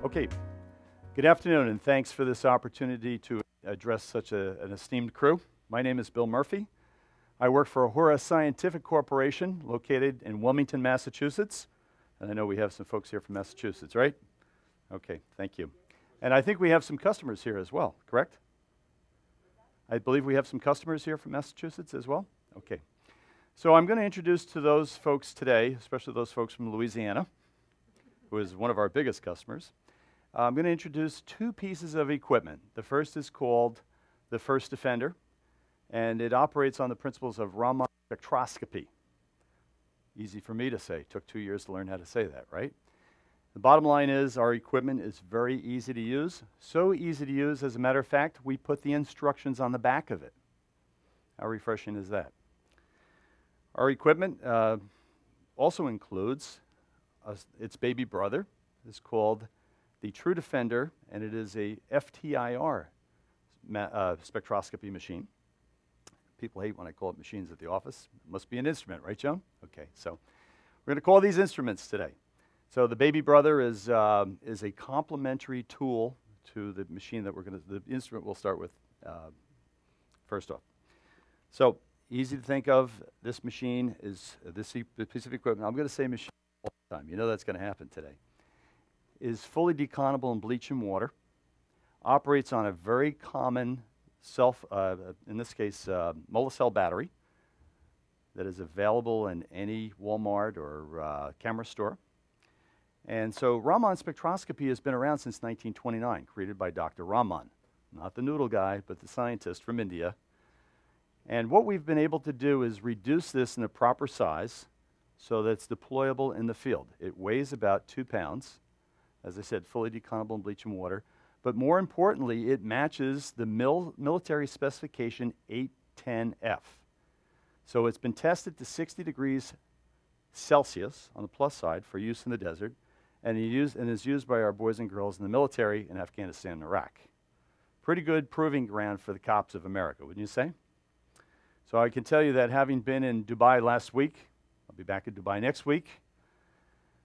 Okay, good afternoon, and thanks for this opportunity to address such an esteemed crew. My name is Bill Murphy. I work for Ahura Scientific Corporation, located in Wilmington, Massachusetts. And I know we have some folks here from Massachusetts, right? Okay, thank you. And I think we have some customers here as well, correct? I believe we have some customers here from Massachusetts as well? Okay. So I'm going to introduce to those folks today, especially those folks from Louisiana, who is one of our biggest customers. I'm going to introduce two pieces of equipment. The first is called the First Defender, and it operates on the principles of Raman spectroscopy. Easy for me to say. Took 2 years to learn how to say that, right? The bottom line is our equipment is very easy to use. So easy to use, as a matter of fact, we put the instructions on the back of it. How refreshing is that? Our equipment also includes its baby brother. It's called the True Defender, and it is a FTIR spectroscopy machine. People hate when I call it machines at the office. It must be an instrument, right, Joan? Okay, so we're going to call these instruments today. So the baby brother is a complementary tool to the machine that the instrument we'll start with first off. So easy to think of. This machine is, this piece of equipment, I'm going to say machine all the time. You know that's going to happen today. Is fully deconnable in bleach and water. Operates on a very common in this case, Mollicell battery that is available in any Walmart or camera store. And so Raman spectroscopy has been around since 1929, created by Dr. Raman. Not the noodle guy, but the scientist from India. And what we've been able to do is reduce this in a proper size so that it's deployable in the field. It weighs about 2 pounds. As I said, fully deconnable in bleach and water. But more importantly, it matches the military specification 810F. So it's been tested to 60 degrees Celsius on the plus side for use in the desert, and is used by our boys and girls in the military in Afghanistan and Iraq. Pretty good proving ground for the cops of America, wouldn't you say? So I can tell you that having been in Dubai last week, I'll be back in Dubai next week.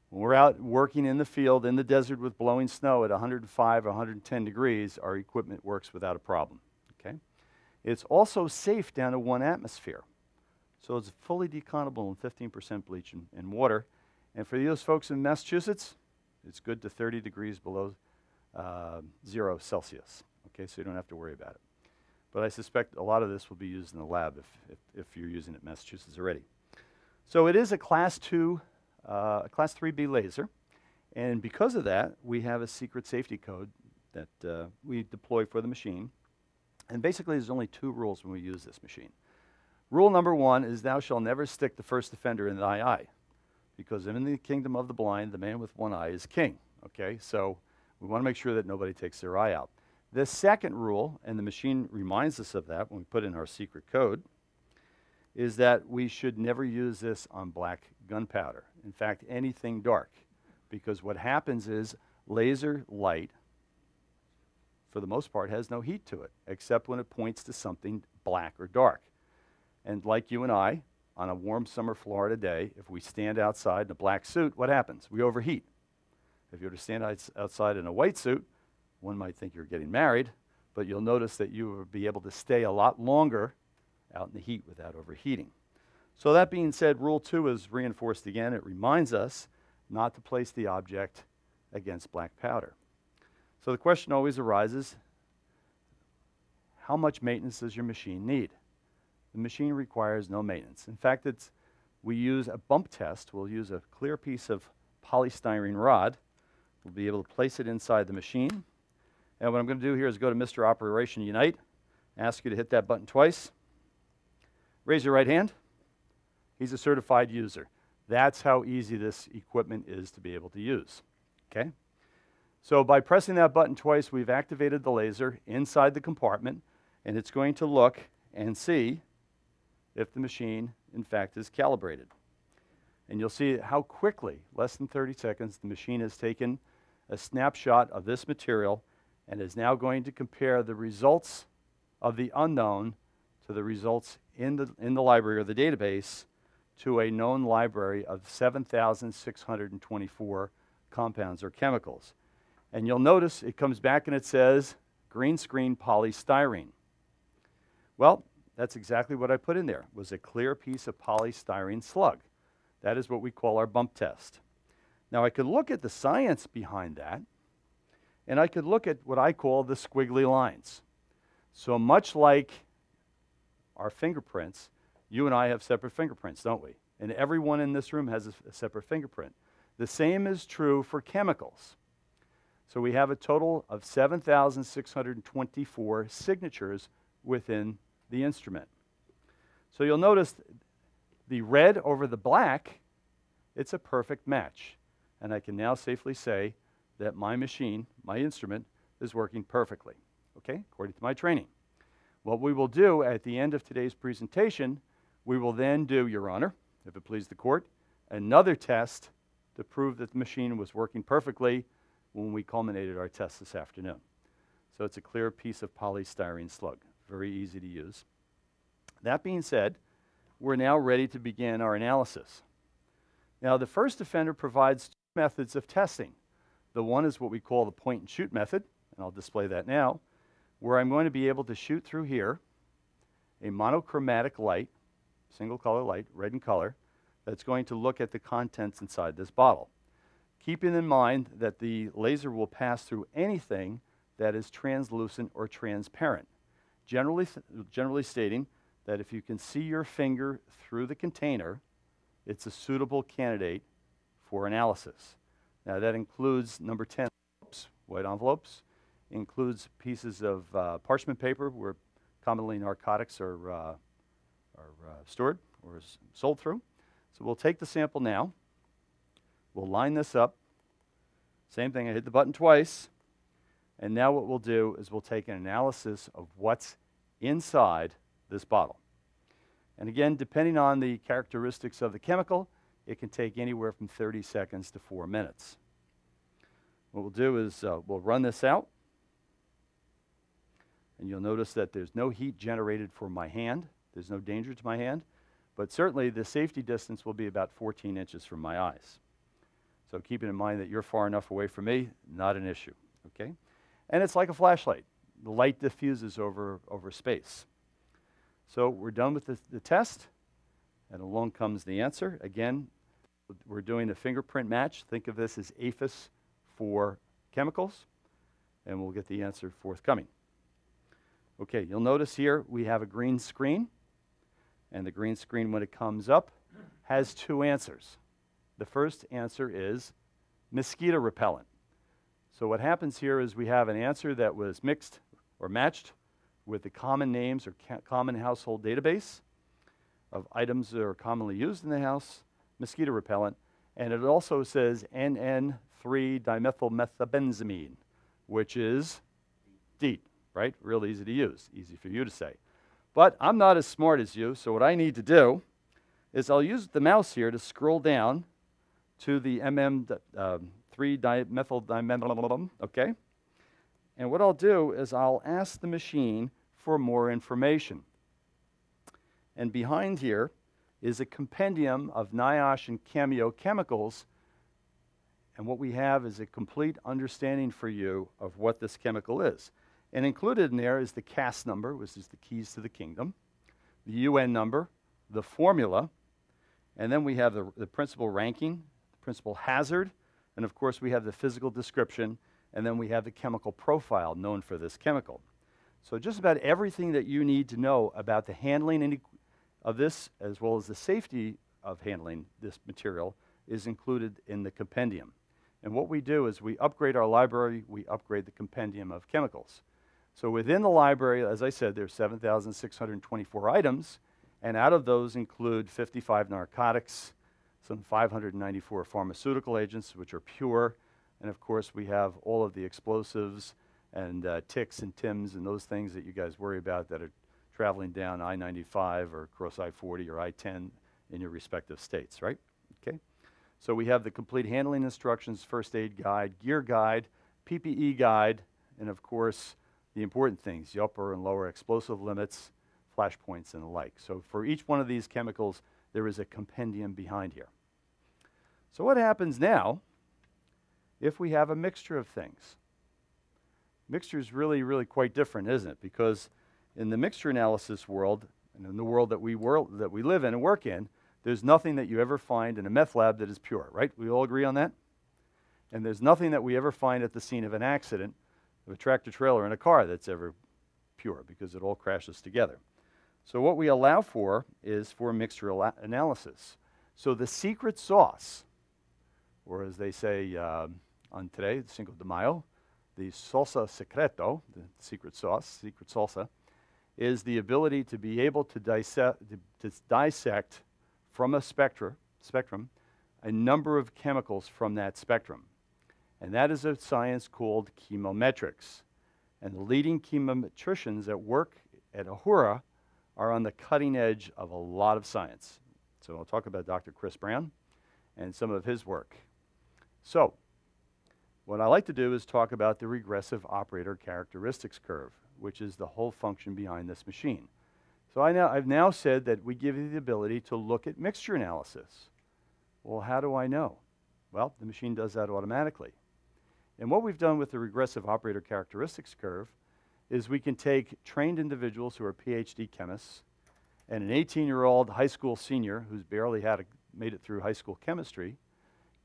When we're out working in the field, in the desert with blowing snow at 105, 110 degrees, our equipment works without a problem, okay? It's also safe down to 1 atmosphere. So it's fully deconnable in 15% bleach and water. And for those folks in Massachusetts, it's good to 30 degrees below 0 Celsius, okay? So you don't have to worry about it. But I suspect a lot of this will be used in the lab if you're using it in Massachusetts already. So it is a Class 2 Class 3B laser, and because of that, we have a secret safety code that we deploy for the machine. And basically, there's only 2 rules when we use this machine. Rule number 1 is thou shalt never stick the First Defender in thy eye, because in the kingdom of the blind, the man with one eye is king, okay? So we want to make sure that nobody takes their eye out. The second rule, and the machine reminds us of that when we put in our secret code, is that we should never use this on black gunpowder. In fact, anything dark, because what happens is laser light, for the most part, has no heat to it, except when it points to something black or dark. And like you and I, on a warm summer Florida day, if we stand outside in a black suit, what happens? We overheat. If you were to stand outside in a white suit, one might think you're getting married, but you'll notice that you will be able to stay a lot longer out in the heat without overheating. So that being said, Rule 2 is reinforced again. It reminds us not to place the object against black powder. So the question always arises, how much maintenance does your machine need? The machine requires no maintenance. In fact, we use a bump test. We'll use a clear piece of polystyrene rod. We'll be able to place it inside the machine. And what I'm going to do here is go to Mr. Operation Unite, ask you to hit that button twice. Raise your right hand. He's a certified user. That's how easy this equipment is to be able to use, okay? So by pressing that button twice, we've activated the laser inside the compartment, and it's going to look and see if the machine, in fact, is calibrated. And you'll see how quickly, less than 30 seconds, the machine has taken a snapshot of this material and is now going to compare the results of the unknown to the results in the library or the database to a known library of 7,624 compounds or chemicals. And you'll notice it comes back and it says green screen polystyrene. Well, that's exactly what I put in there, was a clear piece of polystyrene slug. That is what we call our bump test. Now I could look at the science behind that, and I could look at what I call the squiggly lines. So much like our fingerprints, you and I have separate fingerprints, don't we? And everyone in this room has a separate fingerprint. The same is true for chemicals. So we have a total of 7,624 signatures within the instrument. So you'll notice the red over the black, it's a perfect match. And I can now safely say that my machine, my instrument, is working perfectly, okay, according to my training. What we will do at the end of today's presentation, we will then do, Your Honor, if it please the court, another test to prove that the machine was working perfectly when we culminated our test this afternoon. So it's a clear piece of polystyrene slug, very easy to use. That being said, we're now ready to begin our analysis. Now, the first offender provides two methods of testing. The one is what we call the point and shoot method, and I'll display that now, where I'm going to be able to shoot through here a monochromatic light, single color light, red in color, that's going to look at the contents inside this bottle. Keeping in mind that the laser will pass through anything that is translucent or transparent. Generally stating that if you can see your finger through the container, it's a suitable candidate for analysis. Now that includes number 10 envelopes, white envelopes, includes pieces of parchment paper where commonly narcotics are stored or sold through. So we'll take the sample now. We'll line this up. Same thing, I hit the button twice. And now what we'll do is we'll take an analysis of what's inside this bottle. And again, depending on the characteristics of the chemical, it can take anywhere from 30 seconds to 4 minutes. What we'll do is we'll run this out. And you'll notice that there's no heat generated for my hand. There's no danger to my hand. But certainly the safety distance will be about 14 inches from my eyes. So keeping in mind that you're far enough away from me, not an issue, okay? And it's like a flashlight. The light diffuses over space. So we're done with the test, and along comes the answer. Again, we're doing a fingerprint match. Think of this as APHIS for chemicals, and we'll get the answer forthcoming. Okay, you'll notice here we have a green screen, and the green screen, when it comes up, has two answers. The first answer is mosquito repellent. So what happens here is we have an answer that was mixed or matched with the common names or common household database of items that are commonly used in the house, mosquito repellent, and it also says NN3-dimethylmethabenzamine, which is DEET, right? Real easy to use, easy for you to say. But I'm not as smart as you, so what I need to do is I'll use the mouse here to scroll down to the MM3-dimethyldimethyl, okay? And what I'll do is I'll ask the machine for more information. And behind here is a compendium of NIOSH and Cameo chemicals, and what we have is a complete understanding for you of what this chemical is. And included in there is the CAS number, which is the keys to the kingdom, the UN number, the formula, and then we have the principal ranking, the principal hazard, and of course we have the physical description, and then we have the chemical profile known for this chemical. So just about everything that you need to know about the handling of this, as well as the safety of handling this material, is included in the compendium. And what we do is we upgrade our library, we upgrade the compendium of chemicals. So within the library, as I said, there's 7,624 items, and out of those include 55 narcotics, some 594 pharmaceutical agents, which are pure, and of course we have all of the explosives and ticks and TIMs and those things that you guys worry about that are traveling down I-95 or across I-40 or I-10 in your respective states, right? Okay. So we have the complete handling instructions, first aid guide, gear guide, PPE guide, and of course the important things, the upper and lower explosive limits, flash points, and the like. So for each one of these chemicals, there is a compendium behind here. So what happens now if we have a mixture of things? Mixture is really, really quite different, isn't it? Because in the mixture analysis world, and in the world that we live in and work in, there's nothing that you ever find in a meth lab that is pure, right? We all agree on that? And there's nothing that we ever find at the scene of an accident of a tractor trailer in a car that's ever pure, because it all crashes together. So what we allow for is for mixture analysis. So the secret sauce, or as they say on today, Cinco de Mayo, the salsa secreto, the secret sauce, secret salsa, is the ability to be able to dissect from a spectrum a number of chemicals from that spectrum. And that is a science called chemometrics. And the leading chemometricians that work at Uhura are on the cutting edge of a lot of science. So I'll talk about Dr. Chris Brown and some of his work. So what I like to do is talk about the regressive operator characteristics curve, which is the whole function behind this machine. So I've now said that we give you the ability to look at mixture analysis. Well, how do I know? Well, the machine does that automatically. And what we've done with the regressive operator characteristics curve is we can take trained individuals who are PhD chemists and an 18-year-old high school senior who's barely made it through high school chemistry,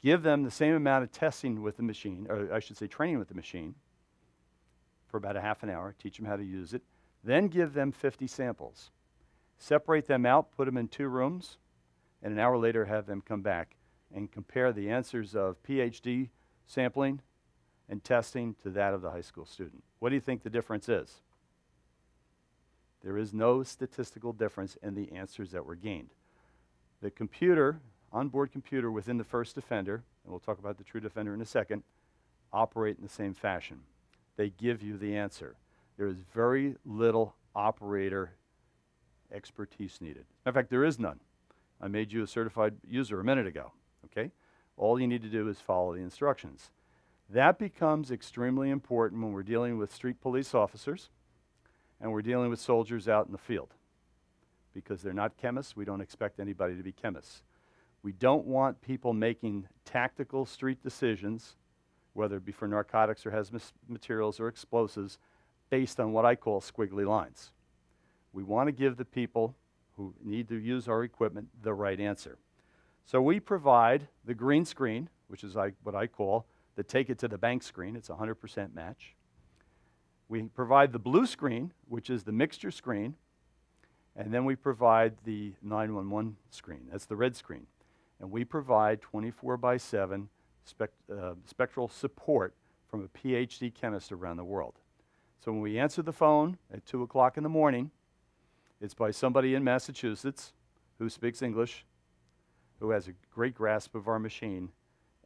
give them the same amount of testing with the machine, or I should say training with the machine, for about a half an hour, teach them how to use it, then give them 50 samples. Separate them out, put them in 2 rooms, and an hour later have them come back and compare the answers of PhD sampling and testing to that of the high school student. What do you think the difference is? There is no statistical difference in the answers that were gained. The computer, onboard computer within the first defender, and we'll talk about the true defender in a second, operate in the same fashion. They give you the answer. There is very little operator expertise needed. In fact, there is none. I made you a certified user a minute ago, okay? All you need to do is follow the instructions. That becomes extremely important when we're dealing with street police officers and we're dealing with soldiers out in the field, because they're not chemists. We don't expect anybody to be chemists. We don't want people making tactical street decisions, whether it be for narcotics or hazardous materials or explosives, based on what I call squiggly lines. We want to give the people who need to use our equipment the right answer. So we provide the green screen, which is what I call the take it to the bank screen. It's a 100% match. We provide the blue screen, which is the mixture screen, and then we provide the 911 screen. That's the red screen. And we provide 24/7 spectral support from a PhD chemist around the world. So when we answer the phone at 2 o'clock in the morning, it's by somebody in Massachusetts who speaks English, who has a great grasp of our machine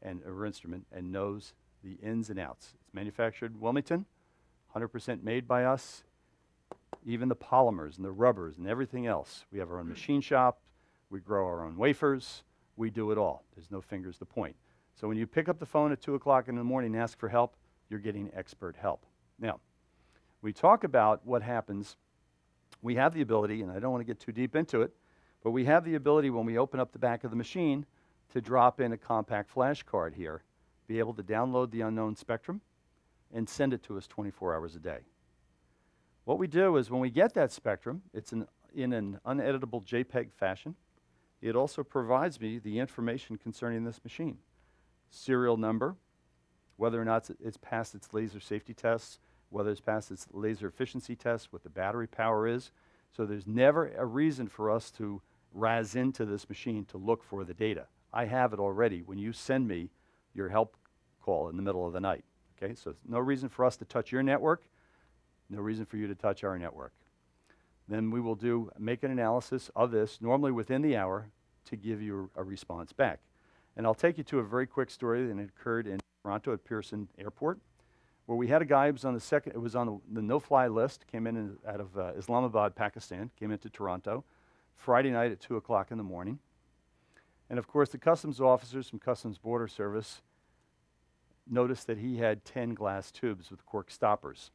and our instrument and knows the ins and outs. It's manufactured in Wilmington, 100% made by us, even the polymers and the rubbers and everything else. We have our own machine shop, we grow our own wafers, we do it all. There's no fingers to point. So when you pick up the phone at 2 o'clock in the morning and ask for help, you're getting expert help. Now, we talk about what happens. We have the ability, and I don't want to get too deep into it, but we have the ability when we open up the back of the machine to drop in a compact flash card here, be able to download the unknown spectrum and send it to us 24 hours a day. What we do is when we get that spectrum, it's in an uneditable JPEG fashion. It also provides me the information concerning this machine. Serial number, whether or not it's passed its laser safety tests, whether it's passed its laser efficiency tests, what the battery power is. So there's never a reason for us to razz into this machine to look for the data. I have it already when you send me your help call in the middle of the night. Okay, so no reason for us to touch your network, no reason for you to touch our network. Then we will make an analysis of this, normally within the hour, to give you a response back. And I'll take you to a very quick story that occurred in Toronto at Pearson Airport, where we had a guy who was on the no-fly list, came in out of Islamabad, Pakistan, came into Toronto, Friday night at 2 o'clock in the morning. And of course, the customs officers from Customs Border Service noticed that he had 10 glass tubes with cork stoppers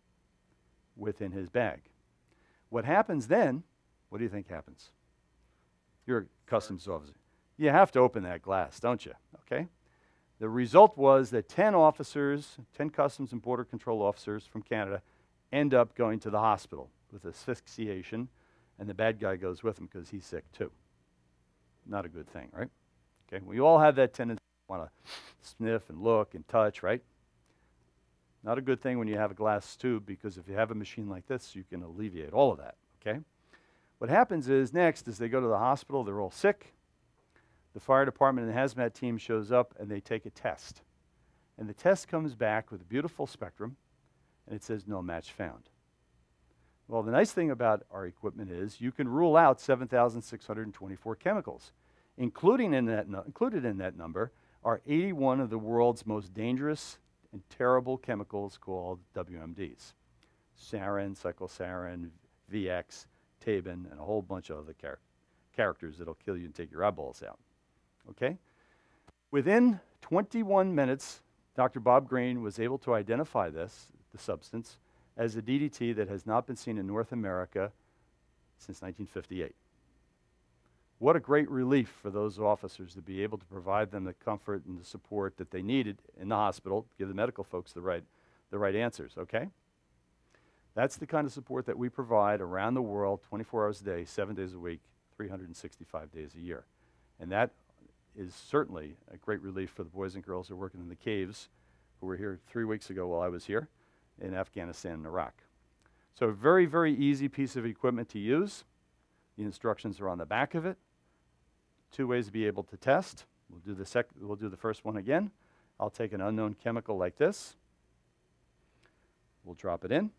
within his bag. What happens then, what do you think happens? You're a customs officer. You have to open that glass, don't you? Okay? The result was that 10 officers, 10 Customs and Border Control officers from Canada end up going to the hospital with asphyxiation, and the bad guy goes with them because he's sick too. Not a good thing, right? Okay, we all have that tendency to want to sniff and look and touch, right? Not a good thing when you have a glass tube, because if you have a machine like this, you can alleviate all of that, okay? What happens is next is they go to the hospital, they're all sick. The fire department and the hazmat team shows up and they take a test. And the test comes back with a beautiful spectrum and it says no match found. Well, the nice thing about our equipment is you can rule out 7,624 chemicals. Included in that number are 81 of the world's most dangerous and terrible chemicals called WMDs. Sarin, cyclosarin, VX, Tabin, and a whole bunch of other characters that'll kill you and take your eyeballs out. Okay? Within 21 minutes, Dr. Bob Green was able to identify the substance, as a DDT that has not been seen in North America since 1958. What a great relief for those officers to be able to provide them the comfort and the support that they needed in the hospital, give the medical folks the right answers, okay? That's the kind of support that we provide around the world, 24 hours a day, 7 days a week, 365 days a year. And that is certainly a great relief for the boys and girls who are working in the caves, who were here 3 weeks ago while I was here, in Afghanistan and Iraq. So a very, very easy piece of equipment to use. The instructions are on the back of it. 2 ways to be able to test. We'll do the first one again. I'll take an unknown chemical like this. We'll drop it in.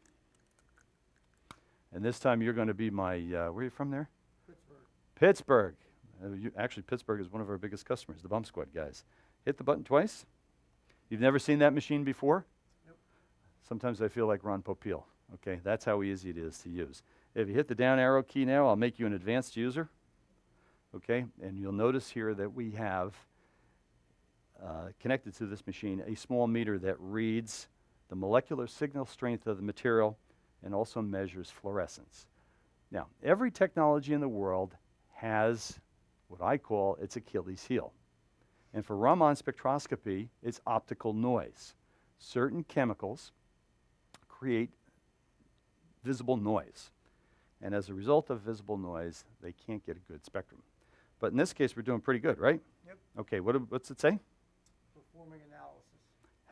And this time you're going to be my, where are you from there? Pittsburgh. Actually, Pittsburgh is one of our biggest customers, the Bump Squad guys. Hit the button twice. You've never seen that machine before? Sometimes I feel like Ron Popeil. Okay, that's how easy it is to use. If you hit the down arrow key now, I'll make you an advanced user. Okay, and you'll notice here that we have connected to this machine a small meter that reads the molecular signal strength of the material and also measures fluorescence. Now, every technology in the world has what I call its Achilles heel. And for Raman spectroscopy, it's optical noise. Certain chemicals create visible noise. And as a result of visible noise, they can't get a good spectrum. But in this case, we're doing pretty good, right? Yep. Okay, what's it say? Performing analysis.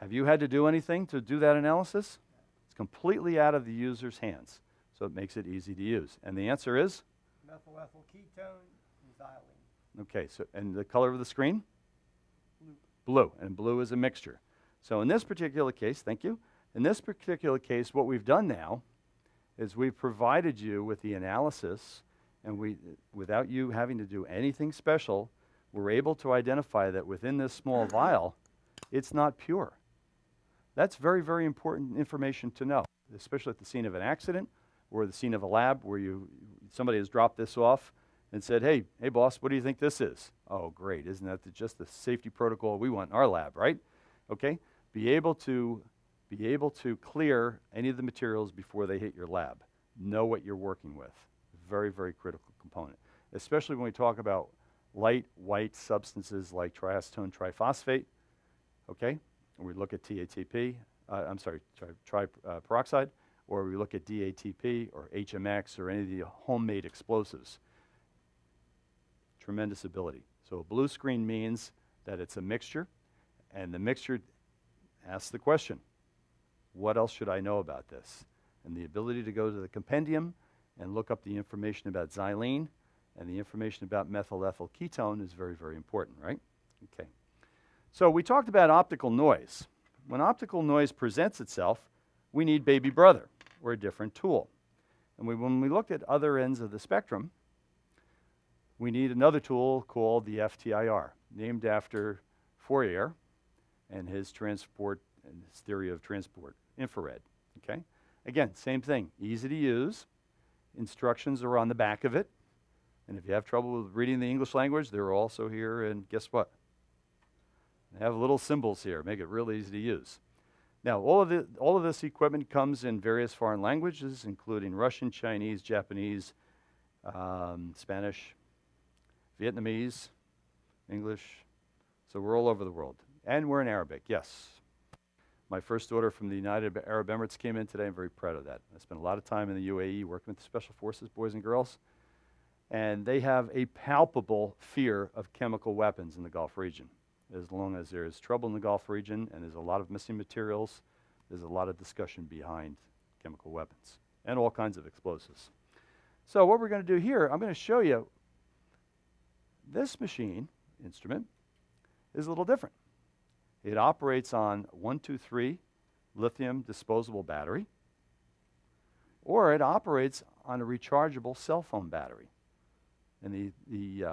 Have you had to do anything to do that analysis? No. It's completely out of the user's hands, so it makes it easy to use. And the answer is? Methyl ethyl ketone and xylene. Okay, so, and the color of the screen? Blue. Blue, and blue is a mixture. So in this particular case, thank you. In this particular case, what we've done now is we've provided you with the analysis, and without you having to do anything special, we're able to identify that within this small vial, it's not pure. That's very, very important information to know, especially at the scene of an accident or the scene of a lab where somebody has dropped this off and said, hey boss, what do you think this is? Oh, great, isn't that just the safety protocol we want in our lab, right? Okay, be able to clear any of the materials before they hit your lab. Know what you're working with. Very, very critical component, especially when we talk about light white substances like triacetone triphosphate, okay? And we look at TATP, peroxide, or we look at DATP or HMX or any of the homemade explosives. Tremendous ability. So a blue screen means that it's a mixture, and the mixture asks the question, what else should I know about this? And the ability to go to the compendium and look up the information about xylene and the information about methyl ethyl ketone is very, very important, right? Okay. So we talked about optical noise. When optical noise presents itself, we need baby brother or a different tool. And when we looked at other ends of the spectrum, we need another tool called the FTIR, named after Fourier and his transport and his theory of transport, infrared, okay? Again, same thing, easy to use. Instructions are on the back of it. And if you have trouble with reading the English language, they're also here, and guess what? They have little symbols here, make it real easy to use. Now, all of this equipment comes in various foreign languages, including Russian, Chinese, Japanese, Spanish, Vietnamese, English. So we're all over the world. And we're in Arabic, yes. My first order from the United Arab Emirates came in today. I'm very proud of that. I spent a lot of time in the UAE working with the Special Forces, boys and girls, and they have a palpable fear of chemical weapons in the Gulf region. As long as there is trouble in the Gulf region and there's a lot of missing materials, there's a lot of discussion behind chemical weapons and all kinds of explosives. So what we're going to do here, I'm going to show you this machine instrument is a little different. It operates on 123 lithium disposable battery, or it operates on a rechargeable cell phone battery. And the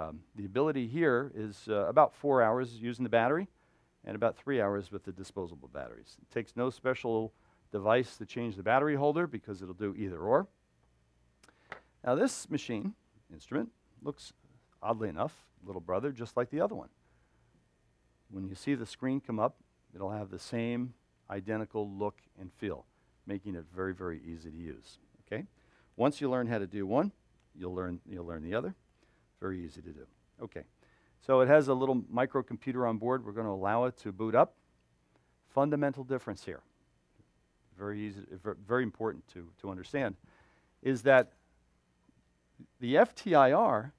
ability here is about 4 hours using the battery and about 3 hours with the disposable batteries. It takes no special device to change the battery holder because it'll do either or. Now this machine instrument looks, oddly enough, little brother, just like the other one. When you see the screen come up, it'll have the same identical look and feel, making it very, very easy to use. Okay? Once you learn how to do one, you'll learn the other. Very easy to do. Okay. So it has a little microcomputer on board. We're going to allow it to boot up. Fundamental difference here, very easy, very important to understand, is that the FTIR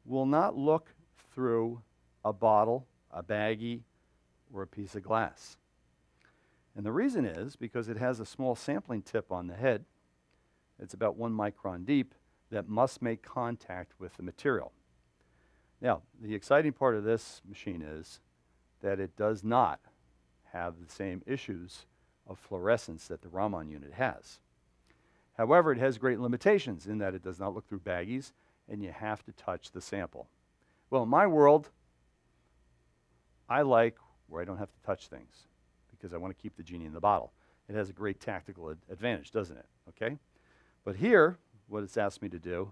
will not look through a bottle, a baggie, or a piece of glass. And the reason is because it has a small sampling tip on the head. It's about 1 micron deep that must make contact with the material. Now, the exciting part of this machine is that it does not have the same issues of fluorescence that the Raman unit has. However, it has great limitations in that it does not look through baggies and you have to touch the sample. Well, in my world, I like where I don't have to touch things because I want to keep the genie in the bottle. It has a great tactical advantage, doesn't it? Okay? But here, what it's asked me to do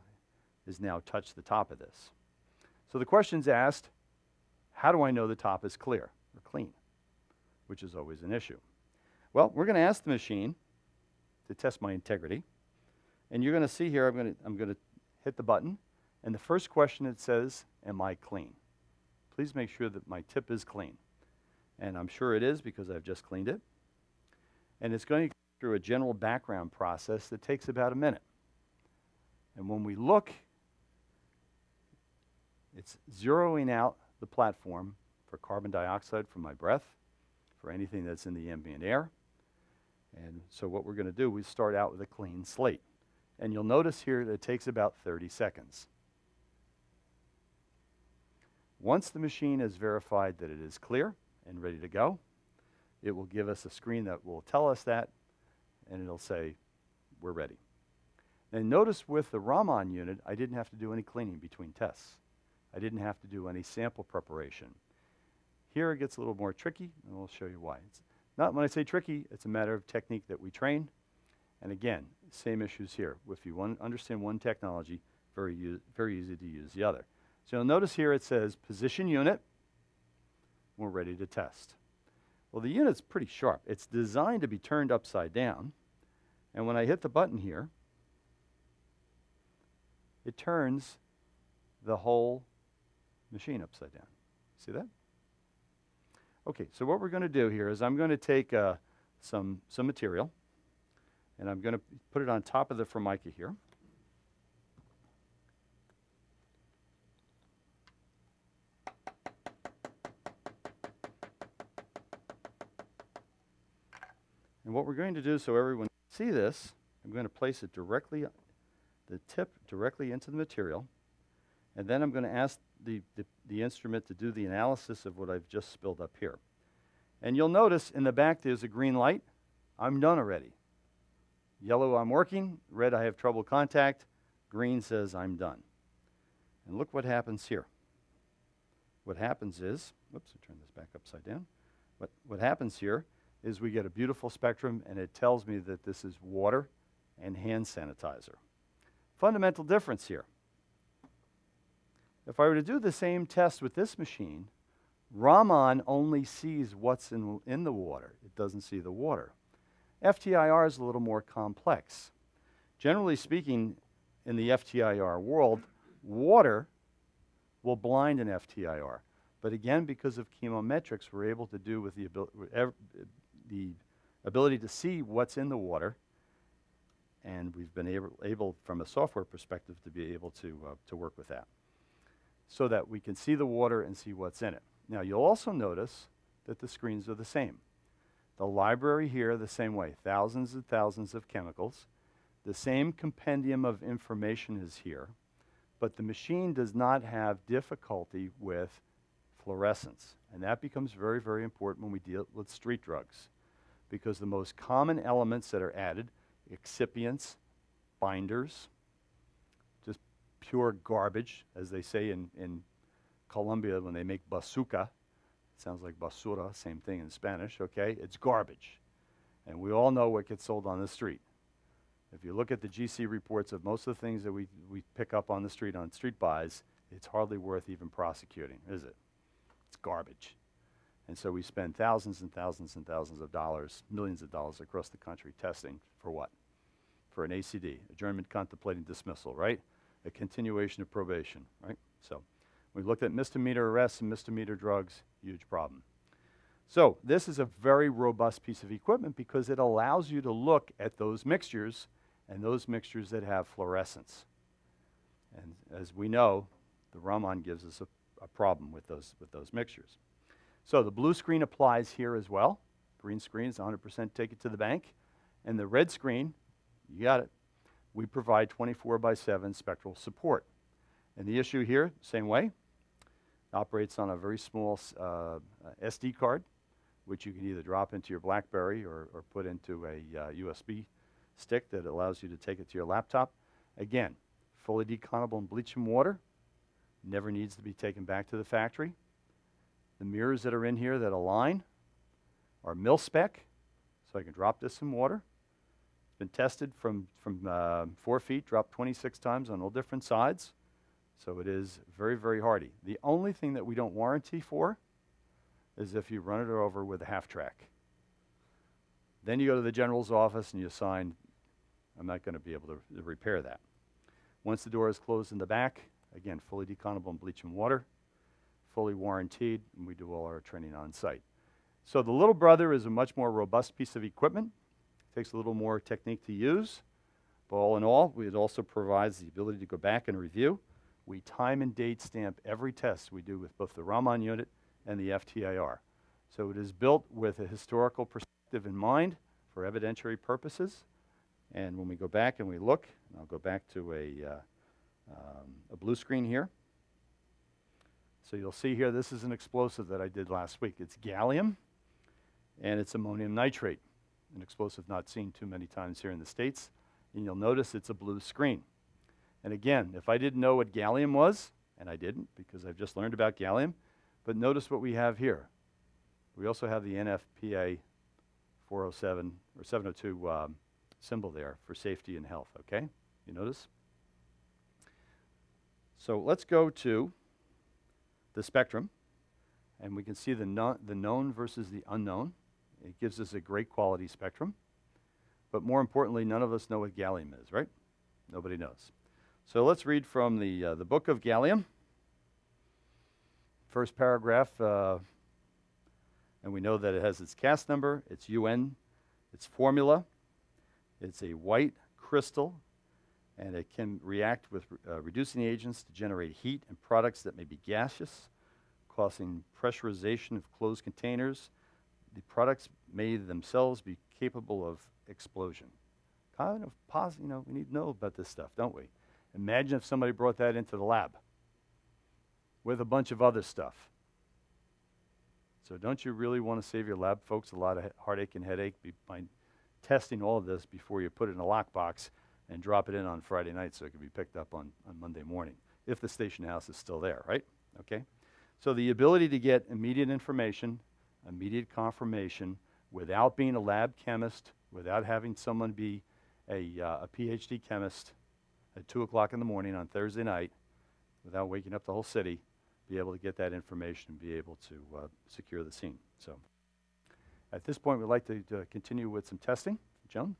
is now touch the top of this. So the question's asked, how do I know the top is clear or clean? Which is always an issue. Well, we're going to ask the machine to test my integrity. And you're going to see here, I'm going to hit the button. And the first question it says, am I clean? Please make sure that my tip is clean. And I'm sure it is because I've just cleaned it. And it's going to go through a general background process that takes about a minute. And when we look, it's zeroing out the platform for carbon dioxide from my breath, for anything that's in the ambient air. And so what we're going to do, we start out with a clean slate. And you'll notice here that it takes about 30 seconds. Once the machine has verified that it is clear and ready to go, it will give us a screen that will tell us that, and it'll say, we're ready. And notice with the Raman unit, I didn't have to do any cleaning between tests. I didn't have to do any sample preparation. Here it gets a little more tricky, and we'll show you why. It's not, when I say tricky, it's a matter of technique that we train. And again, same issues here. If you understand one technology, very easy to use the other. So you'll notice here it says position unit. We're ready to test. Well, the unit's pretty sharp. It's designed to be turned upside down. And when I hit the button here, it turns the whole machine upside down. See that? Okay, so what we're going to do here is I'm going to take some material, and I'm going to put it on top of the Formica here. And what we're going to do so everyone can see this, I'm going to place it directly, the tip directly into the material, and then I'm going to ask the instrument to do the analysis of what I've just spilled up here. And you'll notice in the back there's a green light. I'm done already. Yellow, I'm working. Red, I have trouble contact. Green says I'm done. And look what happens here. What happens is, whoops, I turned this back upside down. What happens here is we get a beautiful spectrum, and it tells me that this is water and hand sanitizer. Fundamental difference here. If I were to do the same test with this machine, Raman only sees what's in the water. It doesn't see the water. FTIR is a little more complex. Generally speaking, in the FTIR world, water will blind an FTIR. But again, because of chemometrics, we're able to do with the ability to see what's in the water, and we've been able from a software perspective, to be able to work with that, so that we can see the water and see what's in it. Now, you'll also notice that the screens are the same. The library here, the same way, thousands and thousands of chemicals. The same compendium of information is here, but the machine does not have difficulty with fluorescence. And that becomes very, very important when we deal with street drugs, because the most common elements that are added, excipients, binders, just pure garbage, as they say in Colombia when they make bazooka. It sounds like basura, same thing in Spanish, okay? It's garbage. And we all know what gets sold on the street. If you look at the GC reports of most of the things that we pick up on the street, on street buys, it's hardly worth even prosecuting, is it? It's garbage. And so we spend thousands and thousands and thousands of dollars, millions of dollars across the country testing for what? For an ACD, adjournment contemplating dismissal, right? A continuation of probation, right? So we looked at misdemeanor arrests and misdemeanor drugs, huge problem. So this is a very robust piece of equipment because it allows you to look at those mixtures and those mixtures that have fluorescence. And as we know, the Raman gives us a problem with those mixtures. So the blue screen applies here as well. Green screen is 100% take it to the bank. And the red screen, you got it. We provide 24/7 spectral support. And the issue here, same way, operates on a very small SD card, which you can either drop into your BlackBerry or put into a USB stick that allows you to take it to your laptop. Again, fully decountable in bleach and water, never needs to be taken back to the factory. The mirrors that are in here that align are mil-spec, so I can drop this in water. It's been tested from 4 feet, dropped 26 times on all different sides, so it is very, very hardy. The only thing that we don't warranty for is if you run it over with a half track. Then you go to the general's office and you sign, I'm not going to be able to repair that. Once the door is closed in the back, again, fully decountable in bleach and water, fully warranted, and we do all our training on site. So the little brother is a much more robust piece of equipment. It takes a little more technique to use, but all in all, it also provides the ability to go back and review. We time and date stamp every test we do with both the Raman unit and the FTIR. So it is built with a historical perspective in mind for evidentiary purposes. And when we go back and we look, and I'll go back to a blue screen here. So you'll see here, this is an explosive that I did last week. It's gallium, and it's ammonium nitrate, an explosive not seen too many times here in the States. And you'll notice it's a blue screen. And again, if I didn't know what gallium was, and I didn't because I've just learned about gallium, but notice what we have here. We also have the NFPA 407 or 702 symbol there for safety and health, okay? You notice? So let's go to the spectrum, and we can see the known versus the unknown. It gives us a great quality spectrum. But more importantly, none of us know what gallium is, right? Nobody knows. So let's read from the book of gallium. First paragraph, and we know that it has its CAS number, its UN, its formula. It's a white crystal, and it can react with reducing agents to generate heat and products that may be gaseous, causing pressurization of closed containers. The products may themselves be capable of explosion. Kind of positive, we need to know about this stuff, don't we? Imagine if somebody brought that into the lab with a bunch of other stuff. So don't you really want to save your lab folks a lot of heartache and headache by testing all of this before you put it in a lockbox and drop it in on Friday night so it can be picked up on Monday morning, if the station house is still there, right? Okay? So the ability to get immediate information, immediate confirmation, without being a lab chemist, without having someone be a PhD chemist at 2 o'clock in the morning on Thursday night, without waking up the whole city, be able to get that information and be able to secure the scene. So at this point, we'd like to continue with some testing. Joan?